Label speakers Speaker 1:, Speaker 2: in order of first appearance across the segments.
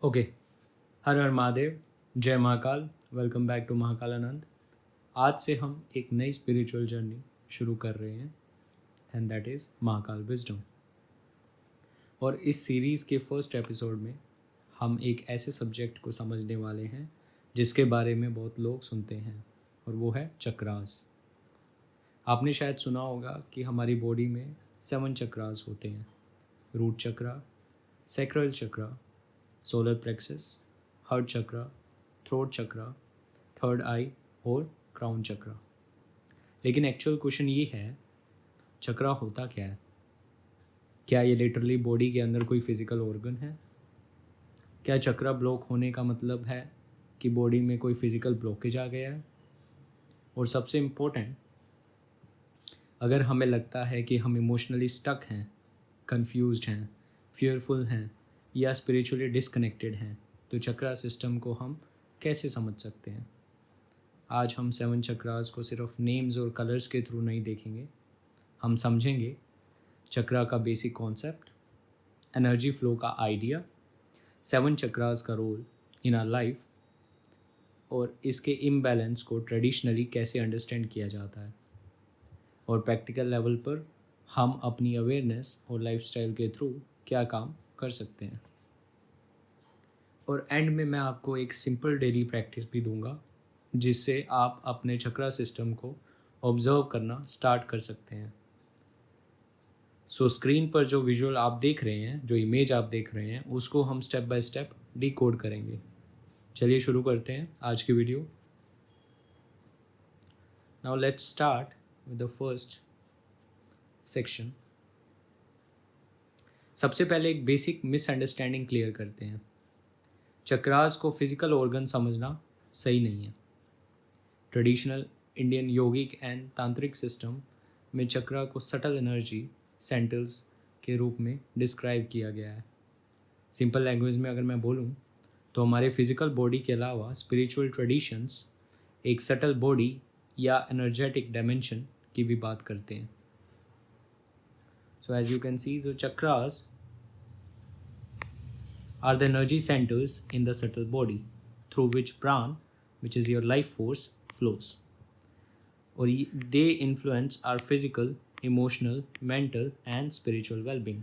Speaker 1: Okay. हर हर महादेव। जय Mahakal. Welcome back to Mahakal Anand. आज से हम एक नई स्पिरिचुअल जर्नी शुरू कर रहे हैं and that is Mahakal wisdom. और इस सीरीज़ के फर्स्ट एपिसोड में हम एक ऐसे सब्जेक्ट को समझने वाले हैं जिसके बारे में बहुत लोग सुनते हैं और वो है चक्रास। आपने शायद सुना होगा कि हमारी बॉडी में 7 चक्रास होते हैं। रूट चक्रा, सैक्रल चक्रा, सोलर प्लेक्सस, हार्ट चक्रा, थ्रोट चक्रा, थर्ड आई और क्राउन चक्रा। लेकिन एक्चुअल क्वेश्चन ये है, चक्रा होता क्या है? क्या ये लिटरली बॉडी के अंदर कोई फिजिकल ऑर्गन है? क्या चक्रा ब्लॉक होने का मतलब है कि बॉडी में कोई फिजिकल ब्लॉकेज आ गया है? और सबसे इम्पोर्टेंट, अगर हमें लगता है कि हम इमोशनली स्टक हैं, कंफ्यूज्ड हैं, फियरफुल हैं या स्पिरिचुअली डिसकनेक्टेड हैं, तो चक्रा सिस्टम को हम कैसे समझ सकते हैं? आज हम 7 चक्रास को सिर्फ नेम्स और कलर्स के थ्रू नहीं देखेंगे। हम समझेंगे चक्रा का बेसिक कॉन्सेप्ट, एनर्जी फ्लो का आइडिया, 7 चक्रास का रोल इन आवर लाइफ और इसके इम्बैलेंस को ट्रेडिशनली कैसे अंडरस्टैंड किया जाता है। और प्रैक्टिकल लेवल पर हम अपनी अवेयरनेस और लाइफस्टाइल के थ्रू क्या काम कर सकते हैं। और एंड में मैं आपको एक सिंपल डेली प्रैक्टिस भी दूंगा जिससे आप अपने चक्रा सिस्टम को ऑब्जर्व करना स्टार्ट कर सकते हैं। सो स्क्रीन पर जो विजुअल आप देख रहे हैं, जो इमेज आप देख रहे हैं, उसको हम स्टेप बाय स्टेप डिकोड करेंगे। चलिए शुरू करते हैं आज की video. Now let's start with the first section. सबसे पहले एक बेसिक मिसअंडरस्टैंडिंग क्लियर करते हैं। चक्रास को फिजिकल ऑर्गन समझना सही नहीं है। ट्रेडिशनल इंडियन योगिक एंड तांत्रिक सिस्टम में चक्रा को सटल एनर्जी सेंटर्स के रूप में डिस्क्राइब किया गया है। सिंपल लैंग्वेज में अगर मैं बोलूँ तो हमारे फिजिकल बॉडी के अलावा स्पिरिचुअल ट्रेडिशंस एक सटल बॉडी या एनर्जेटिक डायमेंशन की भी बात करते हैं। So as you can see, जो chakras are the energy centers in the subtle body through which pran, which is your life force, flows. Or they influence our physical, emotional, mental, and spiritual well being.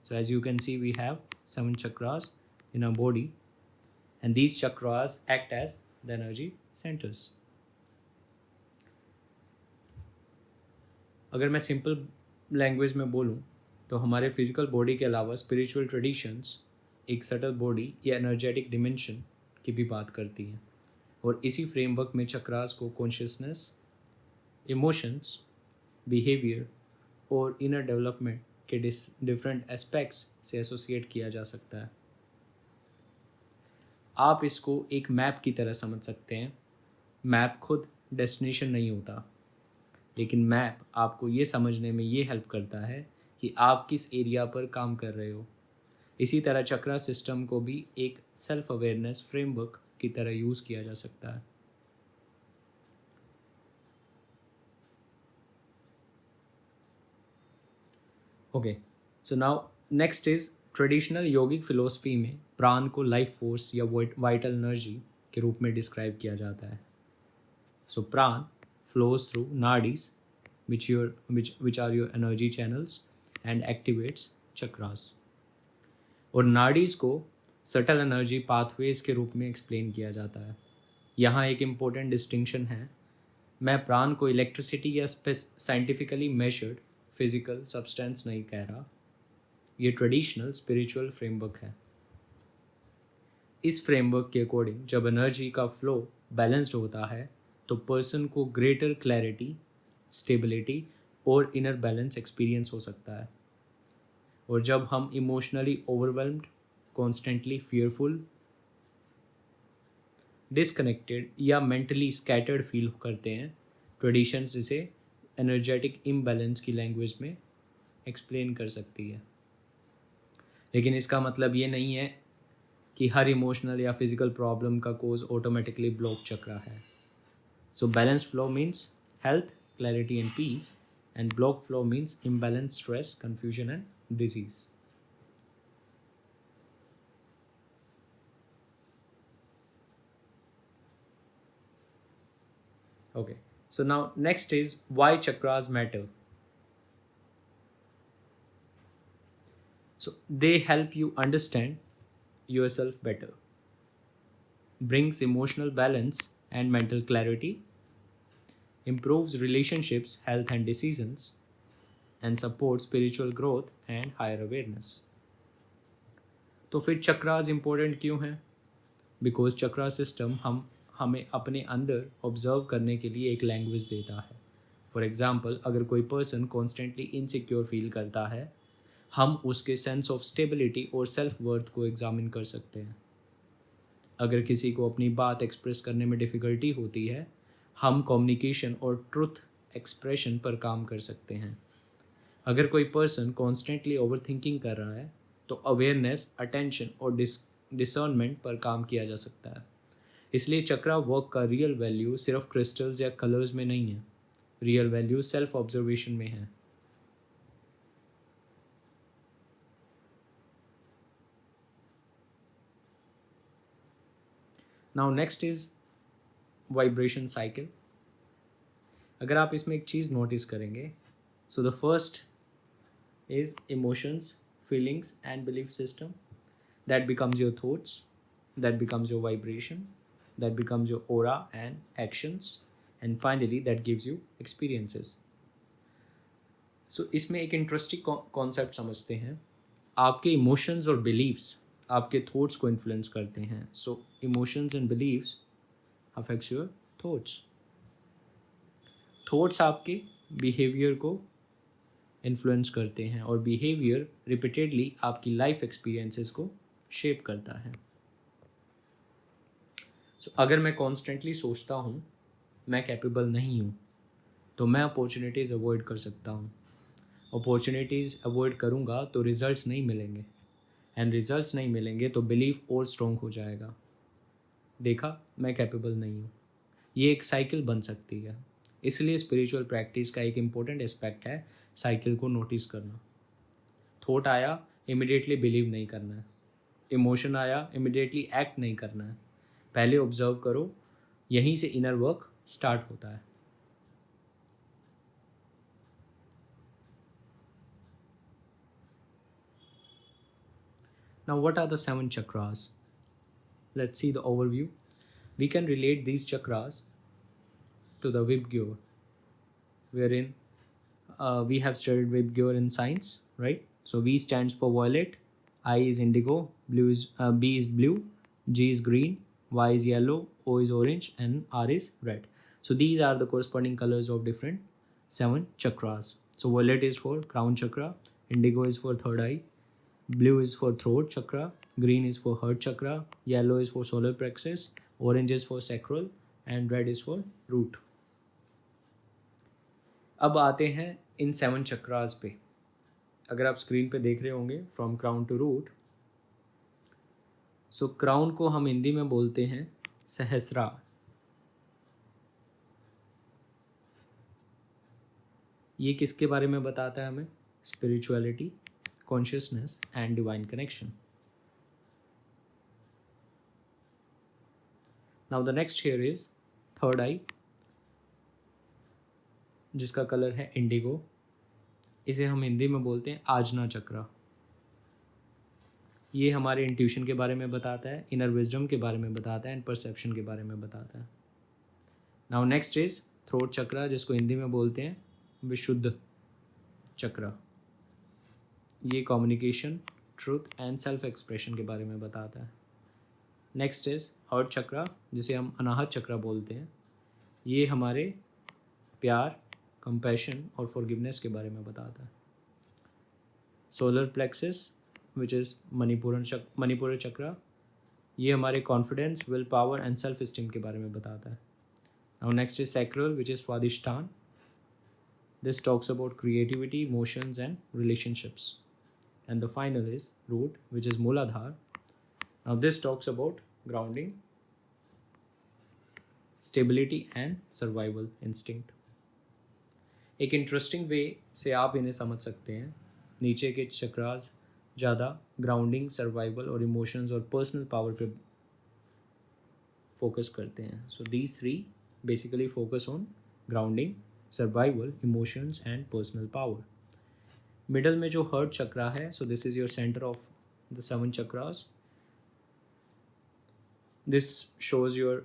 Speaker 1: So, as you can see, we have 7 chakras in our body, and these chakras act as the energy centers. अगर मैं simple language में बोलूँ तो हमारे physical body के अलावा spiritual traditions एक subtle body या एनर्जेटिक डिमेंशन की भी बात करती हैं। और इसी फ्रेमवर्क में चक्रास को कॉन्शियसनेस, इमोशंस, बिहेवियर और इनर डेवलपमेंट के डिफरेंट एस्पेक्ट्स से एसोसिएट किया जा सकता है। आप इसको एक मैप की तरह समझ सकते हैं। मैप खुद डेस्टिनेशन नहीं होता, लेकिन मैप आपको ये समझने में ये हेल्प करता है कि आप किस एरिया पर काम कर रहे हो। इसी तरह चक्रा सिस्टम को भी एक सेल्फ अवेयरनेस फ्रेमवर्क की तरह यूज़ किया जा सकता है। Okay, so now next is traditional yogic philosophy में प्राण को लाइफ फोर्स या वाइटल एनर्जी के रूप में डिस्क्राइब किया जाता है। सो प्राण flows through nadis, which are your energy channels and activates chakras. और नाडीज को सटल एनर्जी पाथवेज के रूप में एक्सप्लेन किया जाता है। यहाँ एक इम्पोर्टेंट डिस्टिंक्शन है। मैं प्राण को इलेक्ट्रिसिटी या साइंटिफिकली मेजर्ड फिजिकल सब्सटेंस नहीं कह रहा। ये ट्रेडिशनल स्पिरिचुअल फ्रेमवर्क है। इस फ्रेमवर्क के अकॉर्डिंग जब एनर्जी का फ्लो बैलेंस्ड होता है तो पर्सन को ग्रेटर क्लैरिटी, स्टेबिलिटी और इनर बैलेंस एक्सपीरियंस हो सकता है। और जब हम emotionally overwhelmed, constantly fearful, disconnected या मेंटली स्कैटर्ड फील करते हैं, ट्रेडिशंस इसे एनर्जेटिक इम्बैलेंस की लैंग्वेज में एक्सप्लेन कर सकती है। लेकिन इसका मतलब ये नहीं है कि हर इमोशनल या फिजिकल प्रॉब्लम का कोज ऑटोमेटिकली ब्लॉक चक्रा है। So balanced flow means health, clarity and peace, and block flow means imbalance, stress, confusion and disease. Okay, so now next is why chakras matter. So they help you understand yourself better, brings emotional balance and mental clarity, improves relationships, health and decisions, and supports spiritual growth and higher awareness. तो फिर chakras important क्यों हैं? Because chakra system हम हमें अपने अंदर observe करने के लिए एक लैंग्वेज देता है. फॉर एग्जाम्पल, अगर कोई पर्सन कॉन्स्टेंटली इनसिक्योर फील करता है, हम उसके सेंस ऑफ स्टेबिलिटी और सेल्फ वर्थ को एग्जामिन कर सकते हैं. अगर किसी को अपनी बात एक्सप्रेस करने में डिफ़िकल्टी होती है, हम कम्युनिकेशन और ट्रुथ एक्सप्रेशन पर काम कर सकते हैं. अगर कोई पर्सन कॉन्स्टेंटली ओवर थिंकिंग कर रहा है, तो अवेयरनेस, अटेंशन और डिसर्नमेंट पर काम किया जा सकता है. इसलिए चक्रा वर्क का रियल वैल्यू सिर्फ क्रिस्टल्स या कलर्स में नहीं है. रियल वैल्यू सेल्फ ऑब्जर्वेशन में है. Now next is vibration cycle. अगर आप इसमें एक चीज़ नोटिस करेंगे, so the first is emotions, feelings and belief system. That becomes your thoughts, that becomes your vibration, that becomes your aura and actions, and finally that gives you experiences. So इसमें एक interesting concept समझते हैं. आपके emotions और beliefs आपके thoughts को influence करते हैं. So emotions and believes affects your thoughts. Thoughts आपके बिहेवियर को इन्फ्लुएंस करते हैं और बिहेवियर रिपीटेडली आपकी लाइफ एक्सपीरियंसेस को शेप करता है. सो अगर मैं कॉन्स्टेंटली सोचता हूँ मैं कैपेबल नहीं हूँ, तो मैं अपॉर्चुनिटीज़ अवॉइड कर सकता हूँ. अपॉर्चुनिटीज़ अवॉइड करूँगा तो रिजल्ट्स नहीं मिलेंगे, एंड रिजल्ट्स नहीं मिलेंगे तो बिलीफ और स्ट्रॉन्ग हो जाएगा. देखा, मैं कैपेबल नहीं हूँ. ये एक साइकिल बन सकती है. इसलिए स्पिरिचुअल प्रैक्टिस का एक इम्पोर्टेंट एस्पेक्ट है साइकिल को नोटिस करना. थॉट आया, इमिडिएटली बिलीव नहीं करना है. इमोशन आया, इमिडिएटली एक्ट नहीं करना है. पहले ऑब्जर्व करो. यहीं से इनर वर्क स्टार्ट होता है. Now, what are the 7 chakras? Let's see the overview. We can relate these chakras to the Vibgyor, wherein we have studied Vibgyor in science, right? So V stands for violet, I is indigo, B is blue, G is green, Y is yellow, O is orange, and R is red. So these are the corresponding colors of different 7 chakras. So violet is for crown chakra, indigo is for third eye, blue is for throat chakra, green is for heart chakra, yellow is for solar plexus, orange is for sacral, and red is for root. अब आते हैं इन 7 चक्रास पे. अगर आप screen पे देख रहे होंगे from crown to root. So crown को हम हिंदी में बोलते हैं सहस्रार. ये किसके बारे में बताता है हमें? Spirituality, consciousness and divine connection. Now the next here is third eye, जिसका कलर है इंडिगो. इसे हम हिंदी में बोलते हैं आजना चक्रा. ये हमारे इंट्यूशन के बारे में बताता है, इनर विजडम के बारे में बताता है, एंड परसेप्शन के बारे में बताता है. नाउ नेक्स्ट इज थ्रोट चक्रा, जिसको हिंदी में बोलते हैं विशुद्ध चक्रा. ये communication, truth and self expression के बारे में बताता है. नेक्स्ट इज हार्ट चक्रा, जिसे हम अनाहत चक्रा बोलते हैं. ये हमारे प्यार, कंपैशन और फॉरगिवनेस के बारे में बताता है. Solar plexus, which is Manipur chakra, ये हमारे confidence, will power and self esteem के बारे में बताता है. Now next is sacral, which is Swadhisthan. This talks about creativity, emotions and relationships. And the final is root, which is Muladhar. Now this talks about grounding, stability and survival instinct. एक interesting way से आप इन्हें समझ सकते हैं. नीचे के चक्रास ज़्यादा ग्राउंडिंग, सर्वाइवल और इमोशंस और पर्सनल पावर पे फोकस करते हैं. So these 3 basically focus on grounding, survival, emotions and personal power. Middle में जो हर्ट चक्रा है, so this is your center of the 7 chakras. This shows your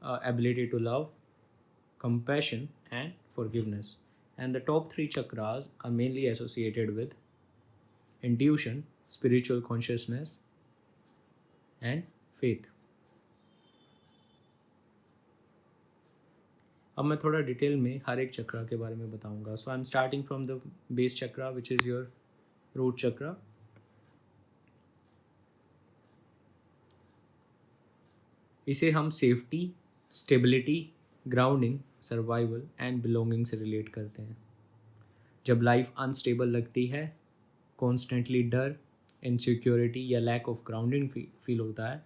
Speaker 1: ability to love, compassion and forgiveness. And the top 3 chakras are mainly associated with intuition, spiritual consciousness and faith. अब मैं थोड़ा detail में हर एक चक्रा के बारे में बताऊंगा. So I am starting from the base chakra which is your root chakra. इसे हम safety, stability, grounding, survival and belonging से रिलेट करते हैं. जब लाइफ अनस्टेबल लगती है, कॉन्स्टेंटली डर, इनसिक्योरिटी या लैक ऑफ ग्राउंडिंग फील होता है,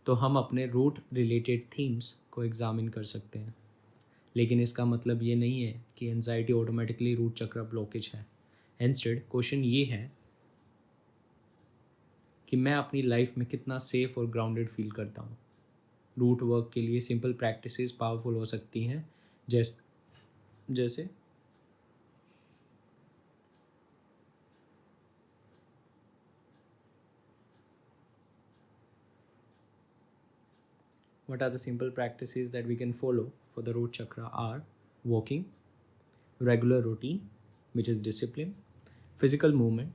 Speaker 1: तो हम अपने रूट रिलेटेड थीम्स को एग्जामिन कर सकते हैं. लेकिन इसका मतलब ये नहीं है कि एंजाइटी ऑटोमेटिकली रूट चक्र ब्लॉकेज है. इंस्टेड क्वेश्चन ये है कि मैं अपनी लाइफ में कितना सेफ और ग्राउंडेड फील करता हूँ. रूट वर्क के लिए सिंपल प्रैक्टिसेस पावरफुल हो सकती हैं, जैसे what are the simple practices that we can follow for the root chakra are walking, regular routine which is discipline, physical movement,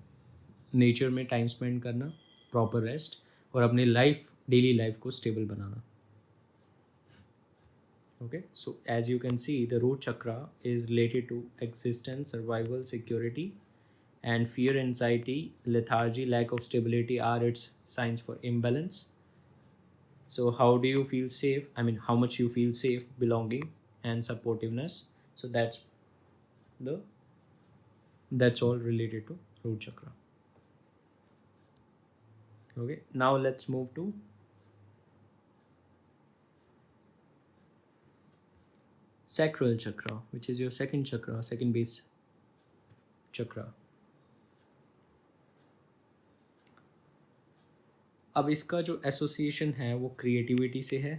Speaker 1: nature में टाइम स्पेंड करना, प्रॉपर रेस्ट और अपने डेली लाइफ को stable banana. Okay, so as you can see, the root chakra is related to existence, survival, security, and fear, anxiety, lethargy, lack of stability are its signs for imbalance. So how do you feel safe? I mean, how much you feel safe, belonging, and supportiveness. So that's all related to root chakra. Okay, now let's move to sacral chakra, which is your second chakra, second base chakra. अब इसका जो association है वो creativity से है,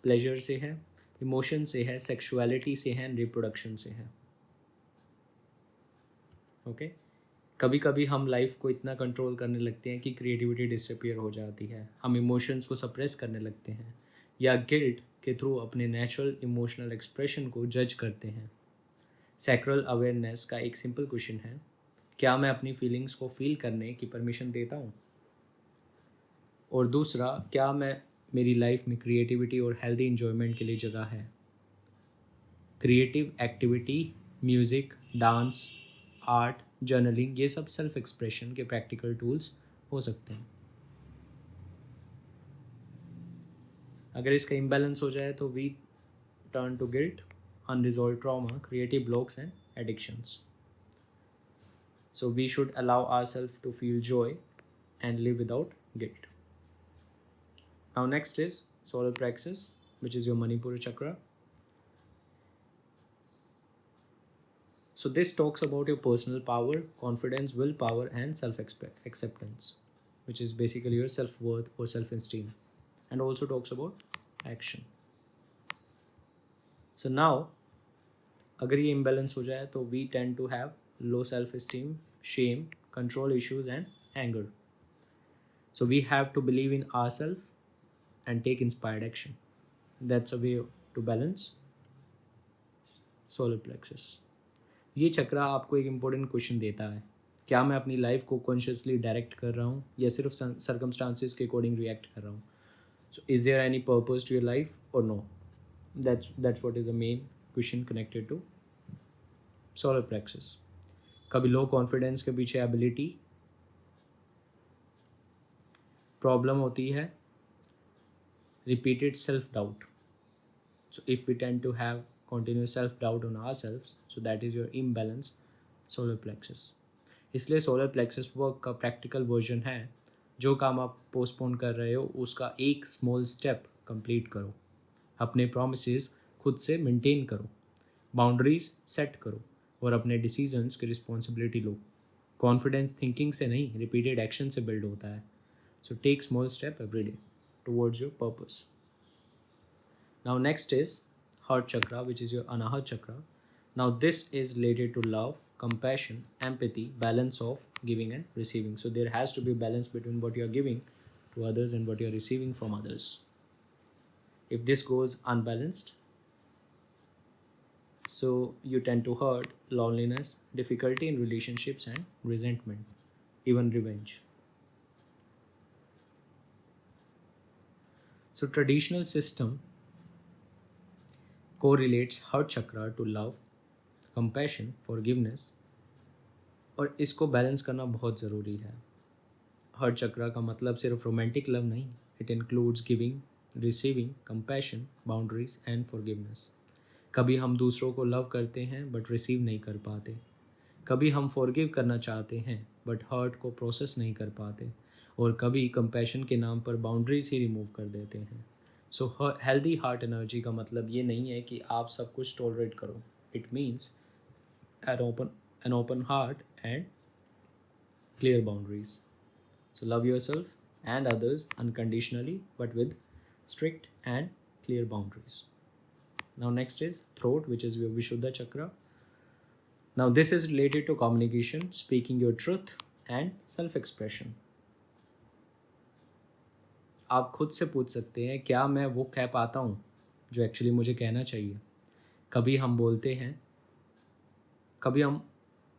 Speaker 1: pleasure से है, emotion से है, सेक्सुअलिटी से है, रिप्रोडक्शन से है. ओके, कभी कभी हम लाइफ को इतना कंट्रोल करने लगते हैं कि क्रिएटिविटी डिसअपियर हो जाती है. हम इमोशंस को सप्रेस करने लगते हैं या गिल्ट के थ्रू अपने नेचुरल इमोशनल एक्सप्रेशन को जज करते हैं. सैक्रल अवेयरनेस का एक सिंपल क्वेश्चन है, क्या मैं अपनी फीलिंग्स को फील करने की परमिशन देता हूँ? और दूसरा, क्या मेरी लाइफ में क्रिएटिविटी और हेल्दी इन्जॉयमेंट के लिए जगह है? Creative activity, music, dance, art, journaling, ये सब सेल्फ एक्सप्रेशन के प्रैक्टिकल टूल्स हो सकते हैं. अगर इसका इम्बैलेंस हो जाए तो we turn to guilt, unresolved trauma, creative blocks and addictions. So we should allow ourselves to feel joy and live without guilt. Now next is solar plexus, which is your Manipura chakra. So this talks about your personal power, confidence, willpower and self-acceptance, which is basically your self-worth or self-esteem, and also talks about action. So now अगर ये imbalance हो जाए तो we tend to have low self esteem, shame, control issues and anger. So we have to believe in our self and take inspired action. That's a way to balance solar plexus. ये चक्रा आपको एक important question देता है, क्या मैं अपनी life को consciously direct कर रहा हूँ या सिर्फ सर्कमस्टांसिस के अकॉर्डिंग रिएक्ट कर रहा हूँ? So is there any purpose to your life और no? That's what is the main question connected to solar plexus. कभी लो कॉन्फिडेंस के पीछे एबिलिटी प्रॉब्लम होती है, repeated self doubt. So if we tend to have continuous self doubt on ourselves, so that is your imbalance solar plexus. इसलिए solar plexus work का practical version है, जो काम आप पोस्टपोन कर रहे हो उसका एक स्मॉल स्टेप कंप्लीट करो. अपने प्रोमिसेस खुद से मेंटेन करो, बाउंड्रीज सेट करो और अपने डिसीजंस की रिस्पॉन्सिबिलिटी लो. कॉन्फिडेंस थिंकिंग से नहीं, रिपीटेड एक्शन से बिल्ड होता है. So take small step every day towards your purpose. Now next is heart chakra, which is your Anahat chakra. Now this is related to love, compassion, empathy, balance of giving and receiving. So there has to be balance between what you are giving to others and what you are receiving from others. If this goes unbalanced, so you tend to hurt, loneliness, difficulty in relationships, and resentment, even revenge. So traditional system correlates heart chakra to love, compassion, forgiveness, और इसको balance करना बहुत ज़रूरी है. हर चक्रा का मतलब सिर्फ romantic love नहीं. It includes giving, receiving, compassion, boundaries and forgiveness. कभी हम दूसरों को लव करते हैं बट रिसीव नहीं कर पाते. कभी हम फॉरगिव करना चाहते हैं बट हर्ट को प्रोसेस नहीं कर पाते. और कभी कंपैशन के नाम पर बाउंड्रीज ही रिमूव कर देते हैं. सो हेल्दी हार्ट एनर्जी का मतलब ये नहीं है कि आप सब कुछ टॉलरेट करो. It means an open heart and clear boundaries. So love yourself and others unconditionally but with strict and clear boundaries. Now next is throat, which is your Vishuddha chakra. Now this is related to communication, speaking your truth and self-expression. आप खुद से पूछ सकते हैं क्या मैं वो कह पाता हूँ जो एक्चुअली मुझे कहना चाहिए. कभी हम बोलते हैं, कभी हम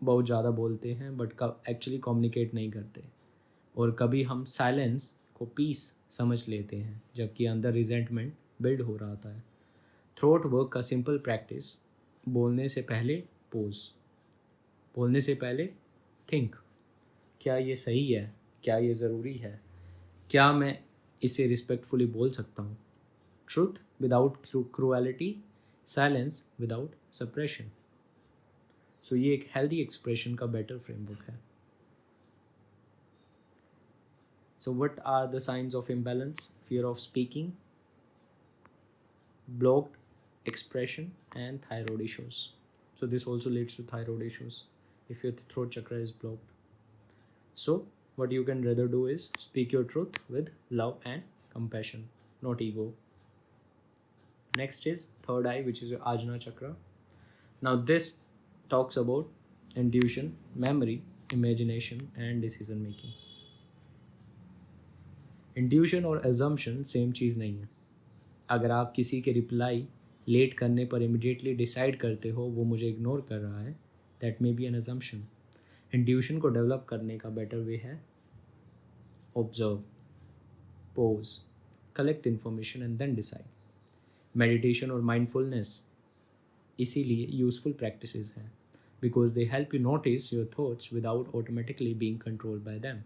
Speaker 1: बहुत ज़्यादा बोलते हैं बट एक्चुअली कम्युनिकेट नहीं करते. और कभी हम साइलेंस को पीस समझ लेते हैं जबकि अंदर रिजेंटमेंट बिल्ड हो रहा था. थ्रोट वर्क का सिंपल प्रैक्टिस: बोलने से पहले पोज, बोलने से पहले थिंक, क्या ये सही है, क्या ये ज़रूरी है, क्या मैं इसे रिस्पेक्टफुली बोल सकता हूँ. Truth without cruelty, silence without suppression. So ये एक हेल्दी एक्सप्रेशन का बेटर फ्रेमवर्क है. So what are the signs of imbalance? Fear of speaking, blocked expression, and thyroid issues. So this also leads to thyroid issues if your throat chakra is blocked. So what you can rather do is speak your truth with love and compassion, not ego. Next is third eye, which is your Ajna chakra. Now this talks about intuition, memory, imagination, and decision making. Intuition और assumption same चीज़ नहीं है. अगर आप किसी के reply late करने पर immediately decide करते हो वो मुझे इग्नोर कर रहा है, that may be an assumption. Intuition को डेवलप करने का बेटर वे है observe, pause, collect information and then decide. Meditation और माइंडफुलनेस इसीलिए यूजफुल प्रैक्टिसेस हैं because they help you notice your thoughts without automatically being controlled by them.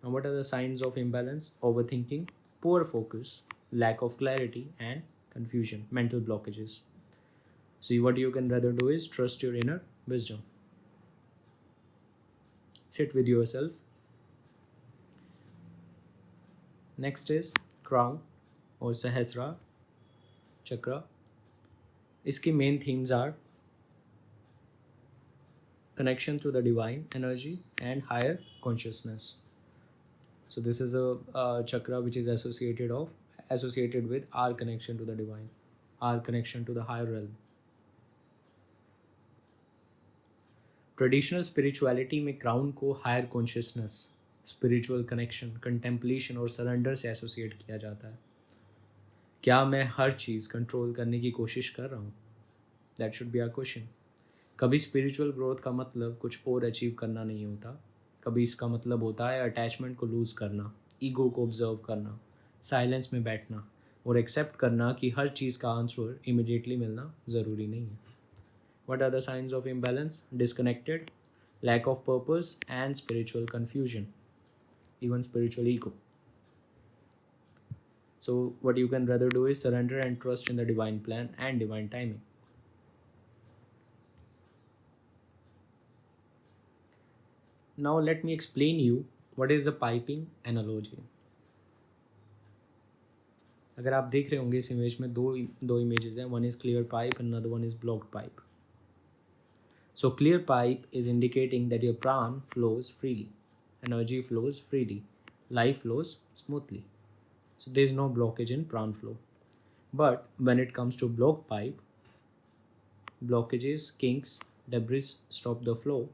Speaker 1: Now, what are the signs of imbalance? Overthinking, poor focus, lack of clarity, and confusion, mental blockages. So, what you can rather do is trust your inner wisdom. Sit with yourself. Next is crown or Sahasra chakra. इसकी main themes are connection to the divine energy and higher consciousness. So this is a chakra which is associated with our connection to the divine, our connection to the higher realm. Traditional spirituality में crown को higher consciousness, spiritual connection, contemplation और surrender से associate किया जाता है. क्या मैं हर चीज़ control करने की कोशिश कर रहा हूँ? That should be our question. कभी स्पिरिचुअल ग्रोथ का मतलब कुछ और अचीव करना नहीं होता. कभी इसका मतलब होता है अटैचमेंट को लूज़ करना, ईगो को ऑब्जर्व करना, साइलेंस में बैठना और एक्सेप्ट करना कि हर चीज़ का आंसर इमिडिएटली मिलना ज़रूरी नहीं है. What are the signs of imbalance? Disconnected, lack of purpose, and spiritual confusion, even spiritual ego. So what you can rather do is surrender and trust in the divine plan and divine timing. Now let me explain you what is a piping analogy. अगर आप देख रहे होंगे इस image में दो images हैं. One is clear pipe and another one is blocked pipe. So clear pipe is indicating that your prana flows freely, energy flows freely, life flows smoothly. So there is no blockage in pran flow. But when it comes to blocked pipe, blockages, kinks, debris stop the flow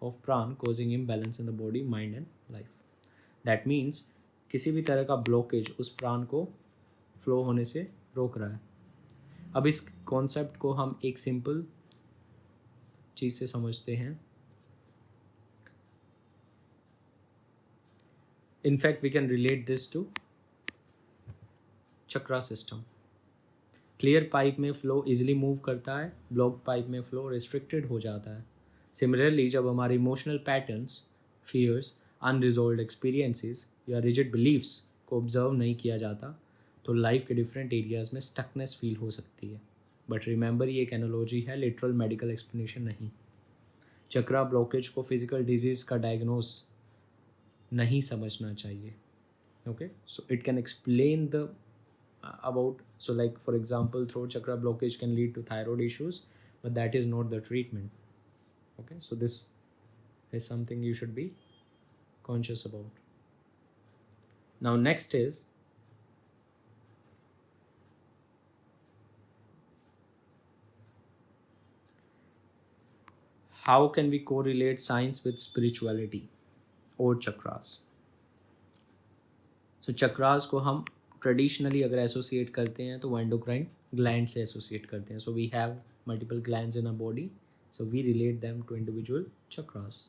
Speaker 1: of pran, causing imbalance in the body, mind and life. That means किसी भी तरह का blockage उस प्राण को flow होने से रोक रहा है. अब इस कॉन्सेप्ट को हम एक सिंपल चीज़ से समझते हैं. In fact we can relate this to chakra system. Clear pipe में फ्लो इजीली मूव करता है, ब्लॉक पाइप में फ्लो रिस्ट्रिक्टेड हो जाता है. सिमिलरली जब हमारे emotional patterns, fears, unresolved experiences या रिजिड बिलीव्स को ऑब्जर्व नहीं किया जाता तो लाइफ के डिफरेंट एरियाज में स्टकनेस फील हो सकती है. बट रिमेंबर ये एक एनालॉजी है, लिटरल मेडिकल एक्सप्लेनेशन नहीं. चक्रा ब्लॉकेज को फिजिकल डिजीज का डायग्नोस नहीं समझना चाहिए. Okay, so it can explain the about, so like for example throat chakra blockage can lead to thyroid issues, but that is not the treatment. Okay, so this is something you should be conscious about. Now next is how can we correlate science with spirituality or chakras. So chakras को हम traditionally अगर associate करते हैं तो वो endocrine gland से associate करते हैं. So we have multiple glands in a body, so we relate them to individual chakras.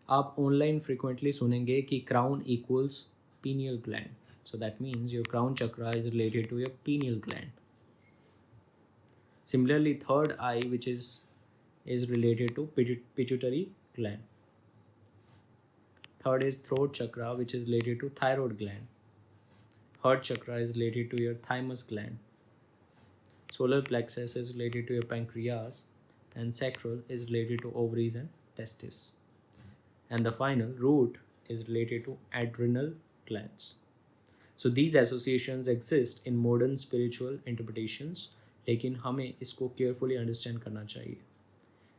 Speaker 1: आप ऑनलाइन फ्रिक्वेंटली सुनेंगे कि crown equals pineal gland. So that means your crown chakra is related to your pineal gland. Similarly third eye which is related to pituitary gland. Third is throat chakra, which is related to thyroid gland. Heart chakra is related to your thymus gland. Solar plexus is related to your pancreas, and sacral is related to ovaries and testes. And the final root is related to adrenal glands. So these associations exist in modern spiritual interpretations, लेकिन हमें इसको carefully understand करना चाहिए.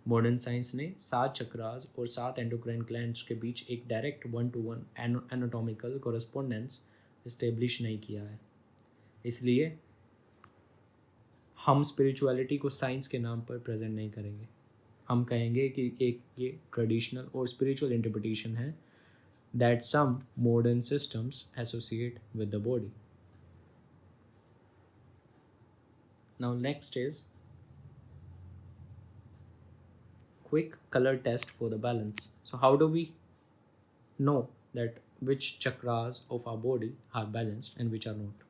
Speaker 1: Modern science ने 7 चक्रास और 7 endocrine glands के बीच एक direct 1-to-1 anatomical correspondence establish नहीं किया है. इसलिए हम स्पिरिचुअलिटी को साइंस के नाम पर प्रेजेंट नहीं करेंगे. हम कहेंगे कि एक ये ट्रेडिशनल और स्पिरिचुअल इंटरप्रिटेशन है that some modern systems associate with the body. Now next is quick color test for the balance. So how do we know that which chakras of our body are balanced and which are not?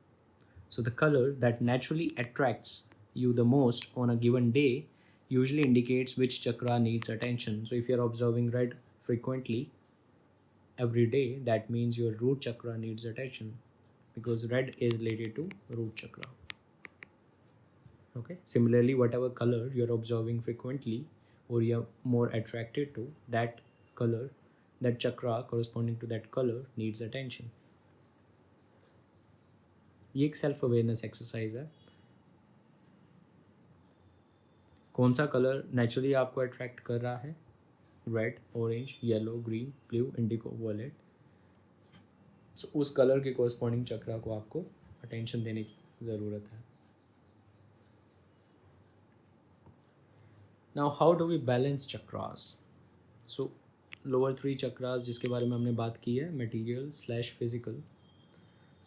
Speaker 1: So the color that naturally attracts you the most on a given day usually indicates which chakra needs attention. So if you're observing red frequently every day, that means your root chakra needs attention because red is related to root chakra. Okay, similarly whatever color you're observing frequently or you're more attracted to, that color, that chakra corresponding to that color needs attention. ये एक self awareness exercise है. कौन सा colour naturally आपको attract कर रहा है? Red, orange, yellow, green, blue, indigo, violet. So उस कलर के कॉरस्पॉन्डिंग चक्रा को आपको अटेंशन देने की ज़रूरत है. Now how do we balance chakras? So lower 3 chakras जिसके बारे में हमने बात की है, material / physical,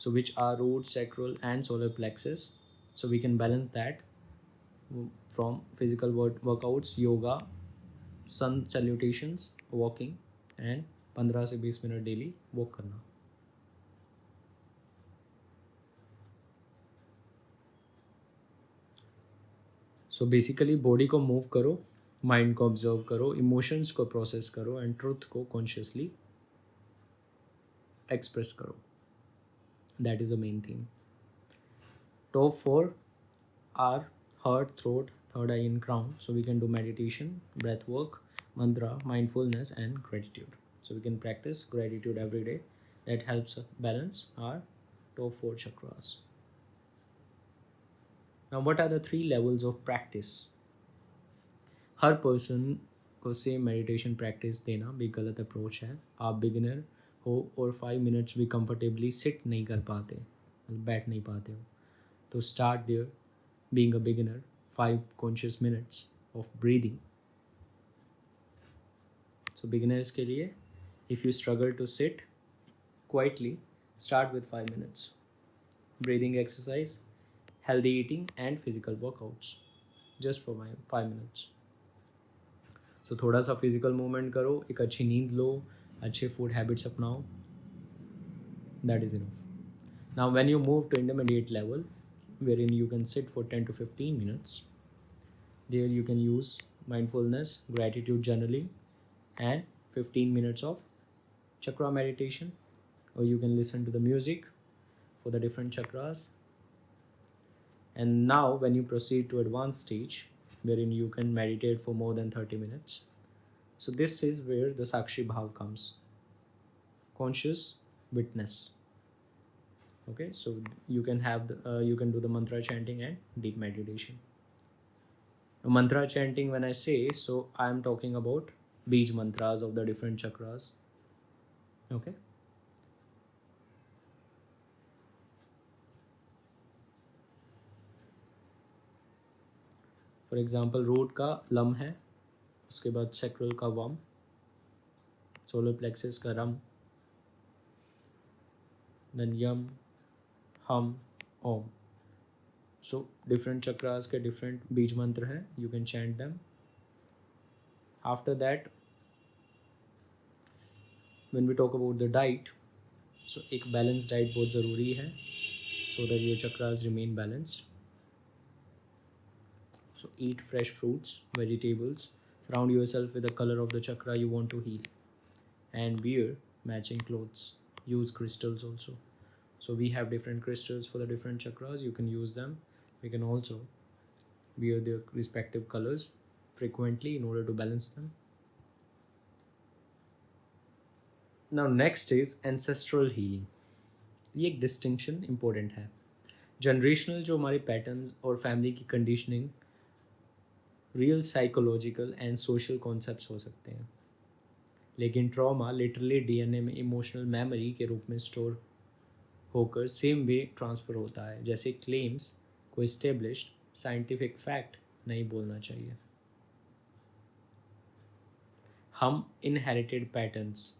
Speaker 1: so which are root, sacral and solar plexus. So we can balance that from physical workouts, yoga, sun salutations, walking and 15 से 20 minute daily walk करना. So basically body को मूव करो, माइंड को observe करो, emotions को process करो and truth को consciously express करो. That is the main thing. Top 4 are heart, throat, third eye in crown. So we can do meditation, breath work, mantra, mindfulness and gratitude. So we can practice gratitude every day. That helps balance our top 4 chakras. Now what are the 3 levels of practice? Her person को same meditation practice देना भी गलत approach है. आप beginner हो और 5 minutes भी comfortably seat नहीं कर पाते, बैठ नहीं पाते हो, तो start there being a beginner 5 conscious minutes of breathing. So beginners के लिए, if you struggle to sit quietly, start with 5 minutes. Breathing exercise, healthy eating, and physical workouts. Just for 5 minutes. So थोड़ा सा physical movement करो, एक अच्छी नींद लो, अच्छे food habits अपनाओ. That is enough. Now when you move to intermediate level, wherein you can sit for 10 to 15 minutes, there you can use mindfulness, gratitude journaling, and 15 minutes of chakra meditation, or you can listen to the music for the different chakras. And now when you proceed to advanced stage, wherein you can meditate for more than 30 minutes, so this is where the Sakshi Bhav comes, conscious witness. Okay, so you can have you can do the mantra chanting and deep meditation. Mantra chanting, when I say, so I am talking about beej mantras of the different chakras. Okay. For example root का लम है, उसके बाद sacral का वम, solar plexus का रम, then यम, हम, ओम. So different chakras के डिफरेंट बीज मंत्र हैं, you can chant them. After that when we talk about the diet, so एक बैलेंस डाइट बहुत ज़रूरी है, so that your chakras remain balanced. So eat fresh fruits, vegetables, surround yourself with the color of the chakra you want to heal, and wear matching clothes. Use crystals also. So we have different crystals for the different chakras, you can use them. We can also wear their respective colors frequently in order to balance them. Now next is ancestral healing. ये एक distinction important है. Generational जो हमारे patterns और family की conditioning real psychological and social concepts हो सकते हैं, लेकिन ट्रॉमा लिटरली डीएनए में इमोशनल मेमोरी के रूप में स्टोर होकर सेम वे ट्रांसफ़र होता है. जैसे क्लेम्स को इस्टेब्लिश्ड साइंटिफिक फैक्ट नहीं बोलना चाहिए. हम inherited patterns,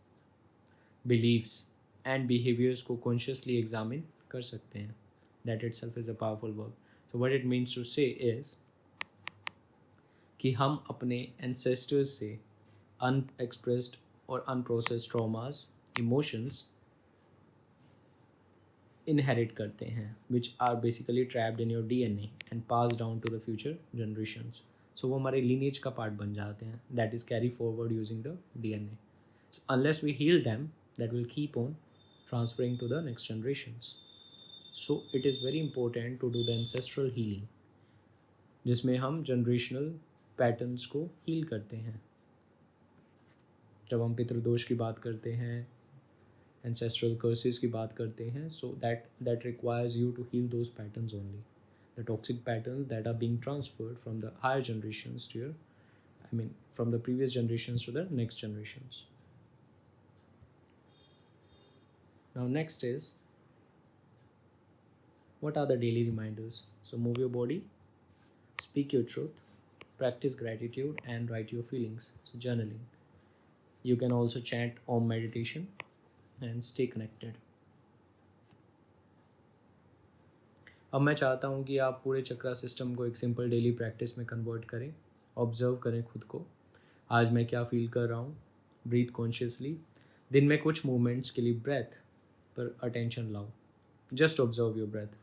Speaker 1: beliefs and behaviours को कॉन्शियसली एग्जामिन कर सकते हैं. That itself is a powerful work. So what it means to say is कि हम अपने एंसेस्टर्स से अनएक्सप्रेस्ड और अनप्रोसेस्ड ट्रॉमास, इमोशंस inherit करते हैं, which are basically trapped in your DNA and passed down to the future generations. So वो हमारे lineage का part बन जाते हैं, that is carry forward using the DNA. So unless we heal them, that will keep on transferring to the next generations. So it is very important to do the ancestral healing, जिसमें हम generational patterns को heal करते हैं. जब हम पितृदोष की बात करते हैं, ancestral curses की बात करते हैं, so that requires you to heal those patterns only, the toxic patterns that are being transferred from the higher generations to your, from the previous generations to the next generations. Now next is, what are the daily reminders? So move your body, speak your truth, practice gratitude, and write your feelings. So journaling. You can also chant Om meditation and stay connected. अब मैं चाहता हूँ कि आप पूरे चक्रा system को एक simple daily practice में कन्वर्ट करें. ऑब्जर्व करें खुद को, आज मैं क्या फील कर रहा हूँ. Breathe consciously. दिन में कुछ मोमेंट्स के लिए ब्रेथ पर अटेंशन लाओ. Just observe your breath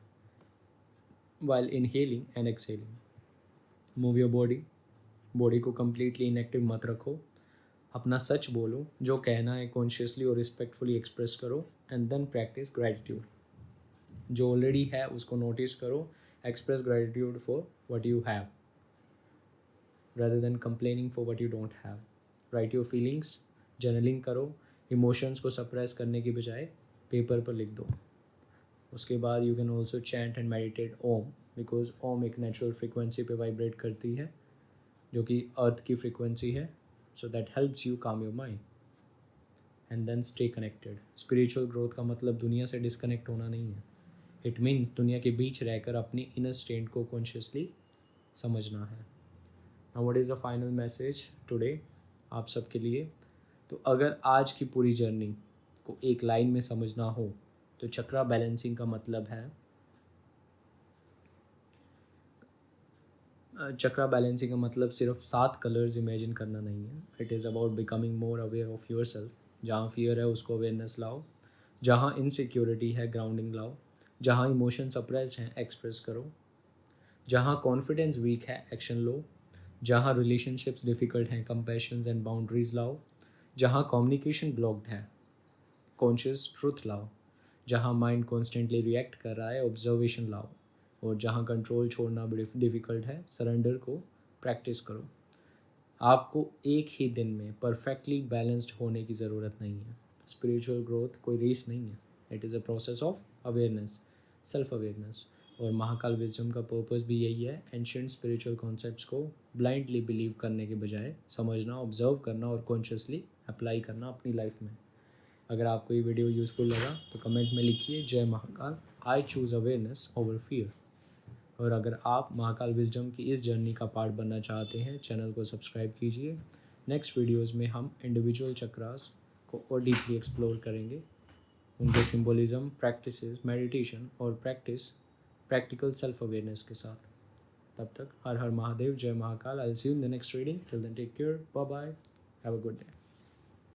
Speaker 1: while inhaling and exhaling. Move your body. Body को कम्प्लीटली इनएक्टिव मत रखो. अपना सच बोलो, जो कहना है कॉन्शियसली और रिस्पेक्टफुली एक्सप्रेस करो. And then practise gratitude. जो ऑलरेडी है उसको नोटिस करो. Express gratitude for what you have rather than complaining for what you don't have. Write your feelings, journaling करो. इमोशंस को सप्रेस करने की बजाय पेपर पर लिख दो. उसके बाद you can also chant and meditate Om, because Om एक नेचुरल फ्रिक्वेंसी पे वाइब्रेट करती है, जो कि अर्थ की फ्रिक्वेंसी है. So that helps you calm your mind. And then stay connected. Spiritual growth का मतलब दुनिया से डिस्कनेक्ट होना नहीं है। इट मीन्स दुनिया के बीच रहकर अपनी इनर स्टेट को कॉन्शियसली समझना है। Now what is the final message today आप सबके लिए? तो अगर आज की पूरी जर्नी को एक लाइन में समझना हो तो चक्रा बैलेंसिंग का मतलब है, चक्रा बैलेंसिंग का मतलब सिर्फ 7 कलर्स इमेजिन करना नहीं है। It is about becoming more aware of your self. जहाँ फियर है उसको अवेयरनेस लाओ, जहाँ इनसिक्योरिटी है ग्राउंडिंग लाओ, जहाँ इमोशन सप्रेस्ड हैं एक्सप्रेस करो, जहाँ कॉन्फिडेंस वीक है एक्शन लो, जहाँ रिलेशनशिप्स डिफ़िकल्ट हैं कंपैशंस एंड बाउंड्रीज लाओ, जहाँ कम्युनिकेशन ब्लॉक्ड है कॉन्शियस ट्रूथ लाओ, जहाँ माइंड कॉन्स्टेंटली रिएक्ट कर रहा है ऑब्जर्वेशन लाओ, और जहाँ कंट्रोल छोड़ना डिफ़िकल्ट है सरेंडर को प्रैक्टिस करो। आपको एक ही दिन में परफेक्टली बैलेंस्ड होने की ज़रूरत नहीं है। स्पिरिचुअल ग्रोथ कोई रेस नहीं है, it is a process of awareness, self awareness. और महाकाल विजडम का पर्पस भी यही है, एंशिएंट स्पिरिचुअल कॉन्सेप्ट्स को ब्लाइंडली बिलीव करने के बजाय समझना, ऑब्जर्व करना और कॉन्शियसली अप्लाई करना अपनी लाइफ में। अगर आपको ये वीडियो यूज़फुल लगा तो कमेंट में लिखिए जय Mahakal, I choose awareness over fear. और अगर आप महाकाल विजडम की इस जर्नी का पार्ट बनना चाहते हैं, चैनल को सब्सक्राइब कीजिए। नेक्स्ट वीडियोस में हम इंडिविजुअल चक्रास को और डीपली एक्सप्लोर करेंगे, उनके सिंबलिज्म, प्रैक्टिसेस, मेडिटेशन और प्रैक्टिकल सेल्फ अवेयरनेस के साथ। तब तक हर हर महादेव, जय Mahakal. I will see you in the next reading. Till then take care, bye bye, have a good day.